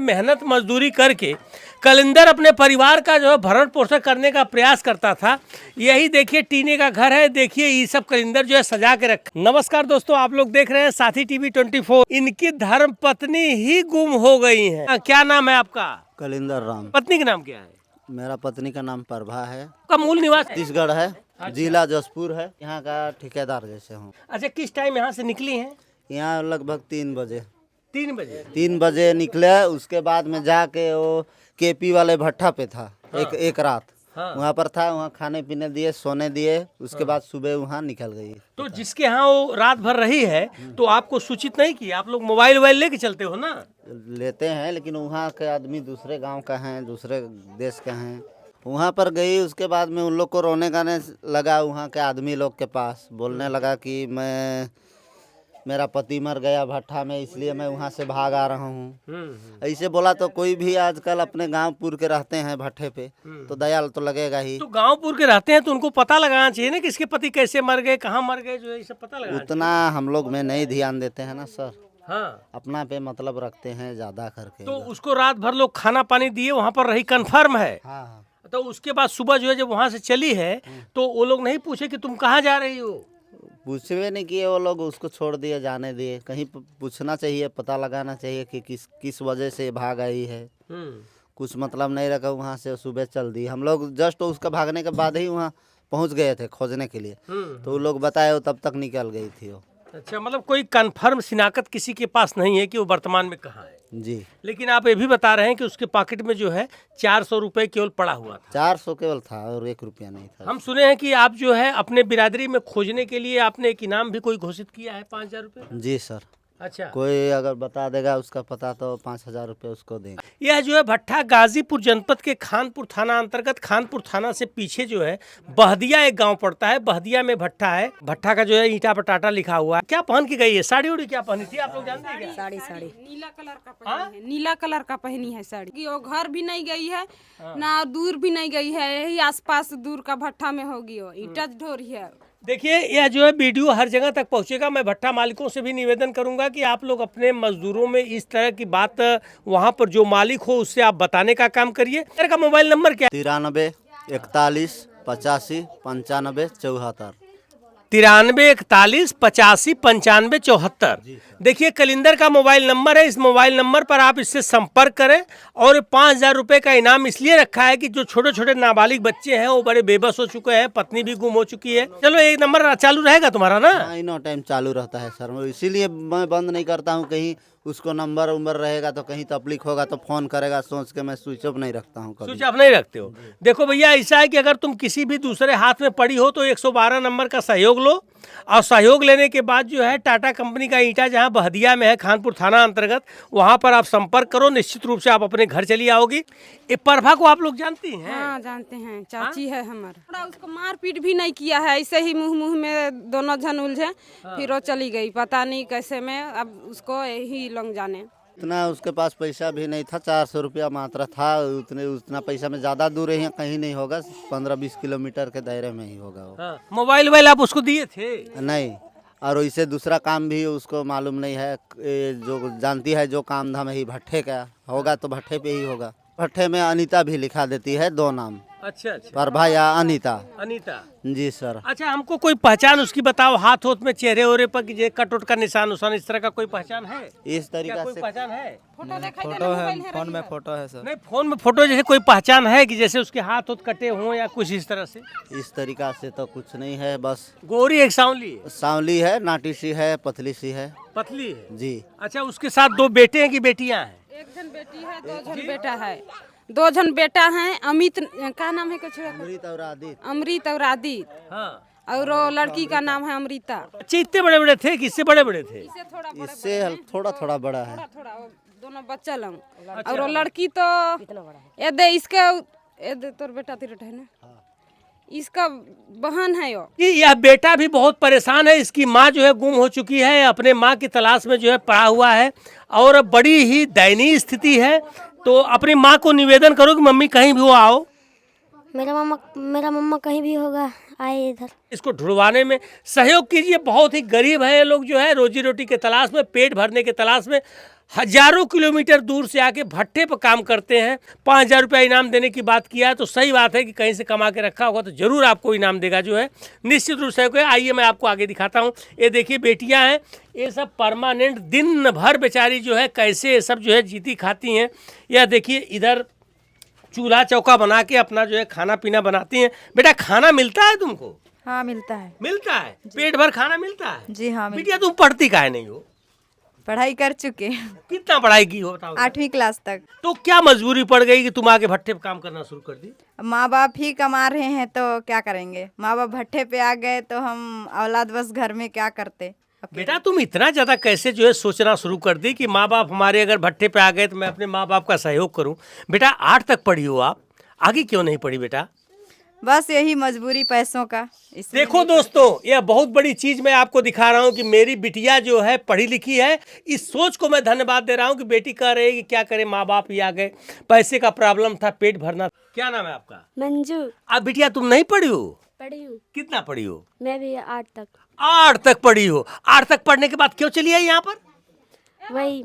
मेहनत मजदूरी करके कलिंदर अपने परिवार का जो है भरण पोषण करने का प्रयास करता था। यही देखिए टीने का घर है, देखिए ये सब कलिंदर जो है सजा के रखा। नमस्कार दोस्तों, आप लोग देख रहे हैं साथी टीवी 24। इनकी धर्म पत्नी ही गुम हो गई हैं। क्या नाम है आपका? कलिंदर राम। पत्नी का नाम क्या है? मेरा पत्नी का नाम प्रभा है। का मूल निवास छत्तीसगढ़ है, जिला जसपुर है। यहाँ का ठेकेदार जैसे हूँ। अच्छा, किस टाइम यहाँ से निकली हैं? यहाँ लगभग 3 बजे। 3 बजे निकले। उसके बाद में जाके वो केपी वाले भट्टा पे था। एक रात वहाँ पर था। वहाँ खाने पीने दिए, सोने दिए। उसके बाद सुबह वहाँ निकल गई। तो जिसके यहाँ वो रात भर रही है तो आपको सूचित नहीं किया? आप लोग मोबाइल वोबाइल लेके चलते हो ना? लेते हैं, लेकिन वहाँ के आदमी दूसरे गांव का हैं, दूसरे देश के हैं। वहाँ पर गई। उसके बाद में उन लोग को रोने गाने लगा। वहाँ के आदमी लोग के पास बोलने लगा कि मेरा पति मर गया भट्ठा में, इसलिए मैं वहाँ से भाग आ रहा हूँ। ऐसे बोला तो कोई भी आजकल अपने गांवपुर के रहते हैं भट्ठे पे तो दया तो लगेगा ही। तो गांवपुर के रहते हैं तो उनको पता लगाना चाहिए ना कि इसके पति कैसे मर गए, कहाँ मर गए, जो है ये सब पता लगाना उतना हम लोग में नहीं ध्यान देते हैं ना सर। हाँ, अपना पे मतलब रखते हैं ज्यादा करके। तो उसको रात भर लोग खाना पानी दिए, वहाँ पर रही, कंफर्म है? हाँ। तो उसके बाद सुबह जो है जब वहाँ से चली है तो वो लोग नहीं पूछे कि तुम कहाँ जा रही हो? पूछवे नहीं किए वो लोग, उसको छोड़ दिए, जाने दिए। कहीं पूछना चाहिए, पता लगाना चाहिए कि किस वजह से भाग आई है। कुछ मतलब नहीं रखा। वहाँ से सुबह चल दी। हम लोग जस्ट उसका भागने के बाद ही वहाँ पहुँच गए थे खोजने के लिए। तो वो लोग बताए तब तक निकल गई थी वो। अच्छा, मतलब कोई कंफर्म शिनाख्त किसी के पास नहीं है कि वो वर्तमान में कहाँ है? जी। लेकिन आप ये भी बता रहे हैं कि उसके पॉकेट में जो है 400 रुपए केवल पड़ा हुआ था। 400 केवल था और 1 रुपया नहीं था। हम सुने हैं कि आप जो है अपने बिरादरी में खोजने के लिए आपने एक इनाम भी कोई घोषित किया है, 5000 रुपये। जी सर। अच्छा, कोई अगर बता देगा उसका पता तो 5000 रुपये उसको देंगे। यह जो है भट्ठा गाजीपुर जनपद के खानपुर थाना अंतर्गत, खानपुर थाना से पीछे जो है बहदिया एक गांव पड़ता है। बहदिया में भट्ठा है। भट्ठा का जो है ईटा पर टाटा लिखा हुआ है। क्या पहन के गई है? साड़ी उड़ी क्या पहनी थी? आप लोग जानते हैं क्या? साड़ी नीला कलर का पहनी है। नीला कलर का पहनी है साड़ी। वो घर भी नहीं गई है ना दूर भी नहीं गई है, यही आसपास दूर का भट्ठा में होगी। वो ईटा ढोरी है। देखिए, यह जो है वीडियो हर जगह तक पहुंचेगा। मैं भट्ठा मालिकों से भी निवेदन करूंगा कि आप लोग अपने मजदूरों में इस तरह की बात वहां पर जो मालिक हो उससे आप बताने का काम करिए। मेरे का मोबाइल नंबर क्या है? 93 41 85 95 74। 93 41 85 95 74। देखिए, कलिंदर का मोबाइल नंबर है। इस मोबाइल नंबर पर आप इससे संपर्क करें। और 5000 रुपये का इनाम इसलिए रखा है कि जो छोटे छोटे नाबालिग बच्चे हैं वो बड़े बेबस हो चुके हैं, पत्नी भी गुम हो चुकी है। चलो, एक नंबर चालू रहेगा तुम्हारा ना? इनो टाइम चालू रहता है सर, इसीलिए मैं बंद नहीं करता हूँ। कहीं उसको नंबर उम्बर रहेगा तो कहीं तकलीफ होगा तो फोन करेगा, सोच के मैं स्विच ऑफ नहीं रखता हूँ। स्विच ऑफ नहीं रखते हो? देखो भैया, ऐसा है कि अगर तुम किसी भी दूसरे हाथ में पड़ी हो तो 112 नंबर का सहयोग लो। और सहयोग लेने के बाद जो है टाटा कंपनी का ईटा जहां बहदिया में है, खानपुर थाना अंतर्गत, वहां पर आप संपर्क करो। निश्चित रूप से आप अपने घर चली आओगी। ये प्रभा को आप लोग जानती हैं? हाँ, जानते हैं। चाची है हमारा। थोड़ा उसको मारपीट भी नहीं किया है, ऐसे ही मुंह में दोनों जन उलझे। फिर वो चली गई, पता नहीं कैसे में। अब उसको यही लोग जाने। इतना उसके पास पैसा भी नहीं था। 400 रुपया मात्रा था। उतना पैसा में ज़्यादा दूर है, कहीं नहीं होगा। 15-20 किलोमीटर के दायरे में ही होगा वो। मोबाइल वोबाइल आप उसको दिए थे? नहीं, और वैसे दूसरा काम भी उसको मालूम नहीं है। जो जानती है जो काम धाम ही भट्ठे का होगा तो भट्ठे पे ही होगा। भट्ठे में अनीता भी लिखा देती है, 2 नाम। अच्छा अच्छा, प्रभा या अनीता। अनीता जी सर। अच्छा, हमको कोई पहचान उसकी बताओ, हाथ होथ में, चेहरे ओरे पर कि जे कट उट का निशान उशान, इस तरह का कोई पहचान है? इस तरीका कोई से पहचान है? फोटो फोटो है, फोन में फोटो है सर। नहीं, फोन में फोटो जैसे कोई पहचान है कि जैसे उसके हाथ होथ कटे हों या कुछ इस तरह से? इस तरीका से तो कुछ नहीं है। बस गोरी एक सांवली है? सांवली है, नाटी सी है, पतली सी है। पतली है जी। अच्छा, उसके साथ 2 बेटे हैं कि बेटियां हैं? 1 जन बेटी है, 2 जन बेटा है। 2 जन बेटा है। अमित का नाम है कुछ? अमृत और आदित्य। अमृत और आदित्य। हाँ। और वो लड़की का नाम है अमृता। बच्चे इतने बड़े बड़े थे कि इससे बड़े बड़े थे? इससे थोड़ा बड़ा इससे थोड़ा बड़ा है। थोड़ा वो दोनों बच्चा लोग। और वो लड़की तो ये दे इसके, ये दे तोर बेटा तिरट है ना, इसका बहन है वो। यह बेटा भी बहुत परेशान है। इसकी माँ जो है गुम हो चुकी है, अपने माँ की तलाश में जो है पड़ा हुआ है और बड़ी ही दयनीय स्थिति है। तो अपनी माँ को निवेदन करो कि मम्मी कहीं भी हो आओ। मेरा मम्मा कहीं भी होगा, आए इधर। इसको ढूंढवाने में सहयोग कीजिए। बहुत ही गरीब है ये लोग, जो है रोजी रोटी के तलाश में, पेट भरने के तलाश में। हजारों किलोमीटर दूर से आके भट्टे पर काम करते हैं। 5,000 रुपया इनाम देने की बात किया है तो सही बात है कि कहीं से कमा के रखा होगा तो जरूर आपको इनाम देगा जो है, निश्चित रूप से। आइए मैं आपको आगे दिखाता हूँ। ये देखिए बेटियां हैं, ये सब परमानेंट दिन भर बेचारी जो है कैसे ये सब जो है जीती खाती हैं। यह देखिए इधर चूल्हा चौका बना के अपना जो है खाना पीना बनाती हैं। बेटा खाना मिलता है तुमको? हाँ मिलता है। मिलता है, पेट भर खाना मिलता है? जी हाँ बिटिया तुम पढ़ती काहे नहीं हो? पढ़ाई कर चुके। कितना पढ़ाई की हो बताओ? 8वीं क्लास तक। तो क्या मजबूरी पड़ गई कि तुम आगे भट्टे पे काम करना शुरू कर दी? माँ बाप ही कमा रहे हैं तो क्या करेंगे, माँ बाप भट्टे पे आ गए तो हम औलाद बस घर में क्या करते। बेटा तुम इतना ज्यादा कैसे जो है सोचना शुरू कर दी कि माँ बाप हमारे अगर भट्टे पे आ गए तो मैं अपने माँ बाप का सहयोग करूं? बेटा 8 तक पढ़ी हो आप, आगे क्यों नहीं पढ़ी बेटा? बस यही मजबूरी पैसों का। देखो दोस्तों, यह बहुत बड़ी चीज मैं आपको दिखा रहा हूं कि मेरी बिटिया जो है पढ़ी लिखी है। इस सोच को मैं धन्यवाद दे रहा हूं कि बेटी कह रही है कि क्या करे, माँ बाप ही आ गए, पैसे का प्रॉब्लम था, पेट भरना। क्या नाम है आपका? मंजू। अब बिटिया तुम नहीं पढ़ी हो? पढ़ी हूँ। कितना पढ़ी हो? मैं भी 8 तक। 8 तक पढ़ी हो। 8 तक पढ़ने के बाद क्यों चली आई यहाँ पर? वही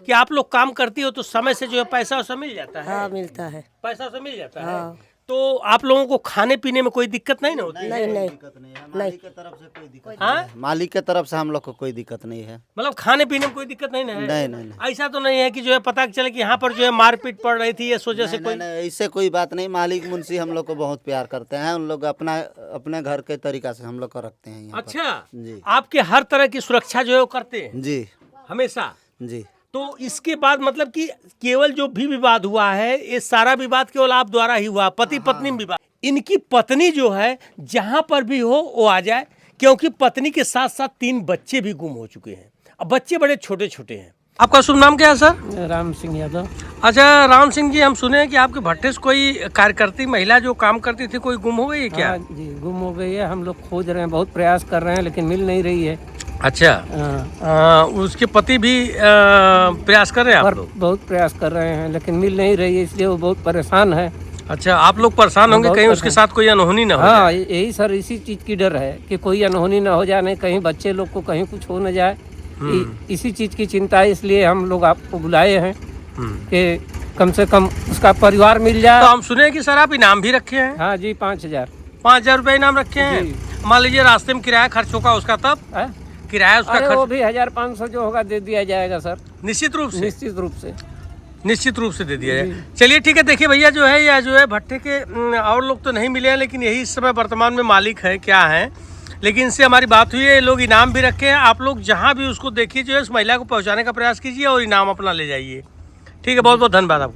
कि आप लोग काम करती हो तो समय से जो है पैसा वैसा मिल जाता है? हाँ मिलता है। पैसा वैसा मिल जाता है तो आप लोगों को खाने पीने में कोई दिक्कत नहीं ना होती? नहीं मालिक की तरफ से कोई दिक्कत हाँ? नहीं है। मालिक की तरफ से हम लोग को कोई दिक्कत नहीं है। मतलब खाने पीने में कोई दिक्कत नहीं ना है? नहीं नहीं नहीं। ऐसा तो नहीं है कि जो है पता चले कि यहाँ पर जो है मारपीट पड़ रही थी इस वजह से कोई? नहीं, ऐसे कोई बात नहीं। मालिक मुंशी हम लोग को बहुत प्यार करते हैं। उन लोग अपने घर के तरीका से हम लोग को रखते हैं यहाँ पर। अच्छा जी आपके हर तरह की सुरक्षा जो है वो करते हैं जी हमेशा? जी। तो इसके बाद मतलब कि केवल जो भी विवाद हुआ है ये सारा विवाद केवल आप द्वारा ही हुआ, पति पत्नी विवाद? इनकी पत्नी जो है जहां पर भी हो वो आ जाए, क्योंकि पत्नी के साथ साथ 3 बच्चे भी गुम हो चुके हैं। अब बच्चे बड़े छोटे छोटे हैं। आपका शुभ नाम क्या है सर? राम सिंह यादव। अच्छा राम सिंह जी, हम सुने हैं कि आपके भट्टे से कोई कार्यकर्ती महिला जो काम करती थी कोई गुम हो गई है क्या? हाँ जी गुम हो गई है। हम लोग खोज रहे हैं, बहुत प्रयास कर रहे हैं लेकिन मिल नहीं रही है। अच्छा उसके पति भी प्रयास कर रहे हैं आप लोग? बहुत प्रयास कर रहे हैं लेकिन मिल नहीं रही है, इसलिए वो बहुत परेशान है। अच्छा आप लोग परेशान होंगे कहीं उसके साथ कोई अनहोनी ना हो जाए? हाँ यही सर, इसी चीज की डर है कि कोई अनहोनी ना हो जाए, नहीं कहीं बच्चे लोग को कहीं कुछ हो न जाए। इसी चीज की चिंता है, इसलिए हम लोग आपको बुलाए हैं कि कम से कम उसका परिवार मिल जाए। तो हम सुने कि सर आप इनाम भी रखे हैं? हाँ जी 5,000। 5,000 रुपए इनाम रखे हैं। मान लीजिए रास्ते में किराया खर्च होगा उसका, तब किराया उसका अरे वो खर्च भी 1,500 जो होगा दे दिया जाएगा सर। निश्चित रूप से? निश्चित रूप से दे दिया जाए। चलिए ठीक है। देखिए भैया जो है या जो है भट्टे के और लोग तो नहीं मिले हैं लेकिन यही इस समय वर्तमान में मालिक है क्या है, लेकिन इनसे हमारी बात हुई है। ये लोग इनाम भी रखे हैं। आप लोग जहाँ भी उसको देखिए जो है उस महिला को पहुँचाने का प्रयास कीजिए और इनाम अपना ले जाइए। ठीक है, बहुत बहुत धन्यवाद आपको।